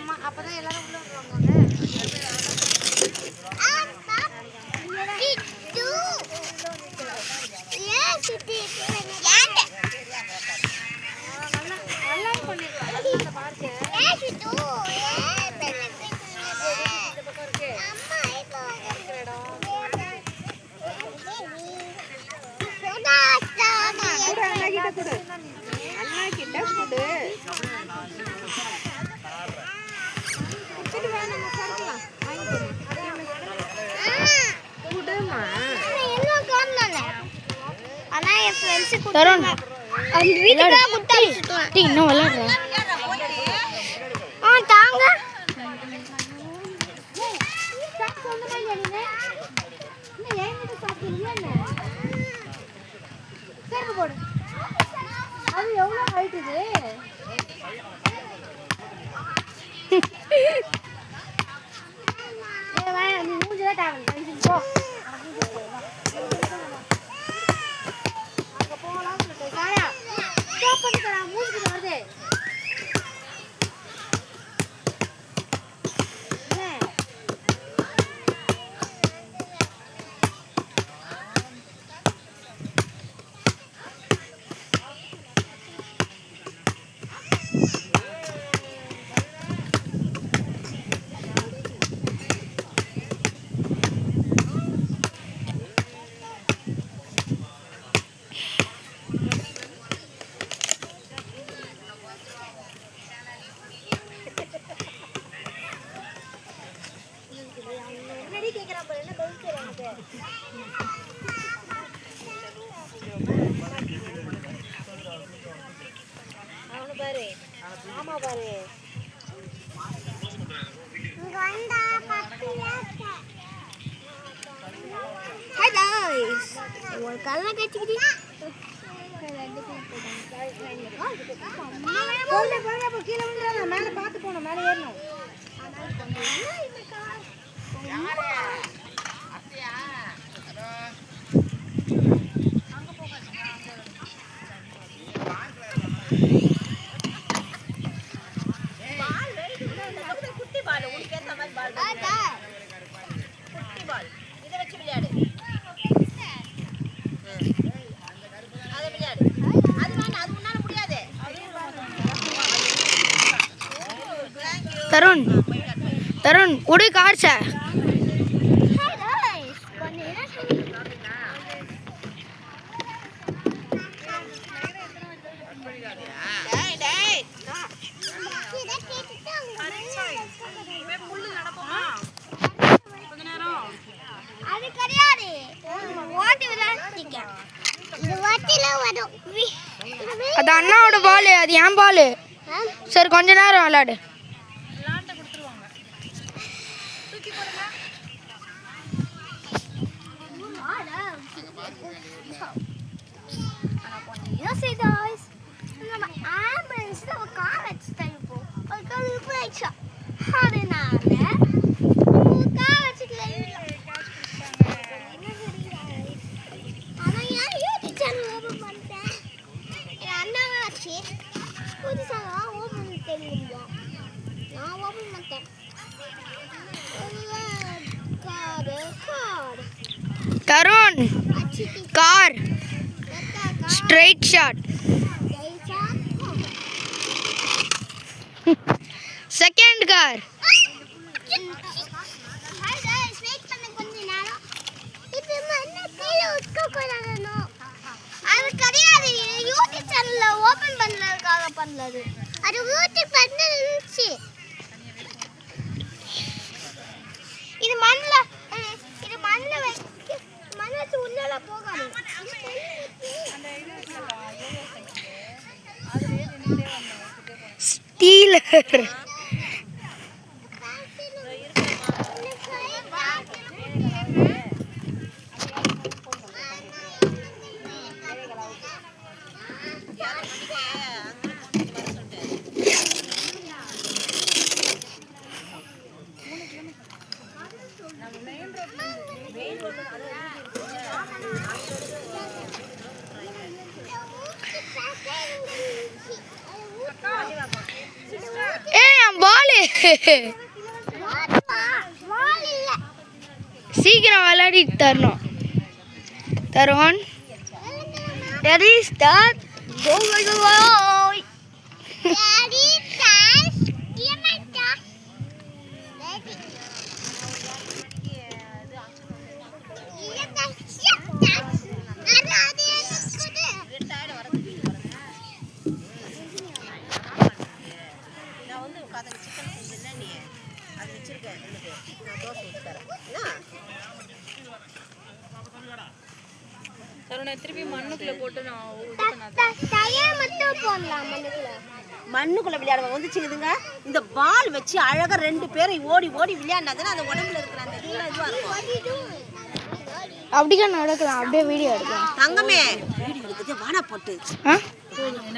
ஆமா அப்பதான் எல்லாரும் உள்ள வருவாங்க. தருண் இன்னும் விளையாடுறேன். தாங்க போடு. அது எவ்வளோ ஹைட் இது? நீ மூஞ்சில டாவல் போ. அங்க போலாம் சொல்லிட்டு காயா ஸ்டாப் பண்ணிக்கறா மூஞ்சில வருது. ஆமா பாரு ஹாய் गाइस ஒரு கல்ல கட்டிக்கிடி போங்க போங்க கீழ விழுந்துறாத மேல பாத்து போணும் மேல ஏறணும் அத்தையா அங்க போகாத तरुण तरुण उड़ी कार से அது அண்ணாவோட பால் அது ஏன் பால் சரி கொஞ்ச நேரம் விளையாடு Tarun car straight shot second car இது மண்ணுல உள்ளல போகாது ஸ்டீலர் வால் இல்ல. சீக்கிரம் விளையாடிட்டு தரணும். தருவான். Ready start. Go go go. Daddy, dance. Give my dance. Daddy. திருப்பி மண்ணுக்குள்ள போட்டு நான் மண்ணுக்குள்ள விளையாடுவ வந்துச்சுதுங்க. இந்த பால் வச்சு அழகா 2 பேரும் ஓடி ஓடி விளையாண்டாதுன்னா அந்த உடம்புல இருக்கிற அந்த இதுவா இருக்கும். அப்படியே நடக்கலாம். அப்படியே வீடியோ எடுக்கலாம். தங்கமே வீடியோ எடுக்குது வானா போட்டு.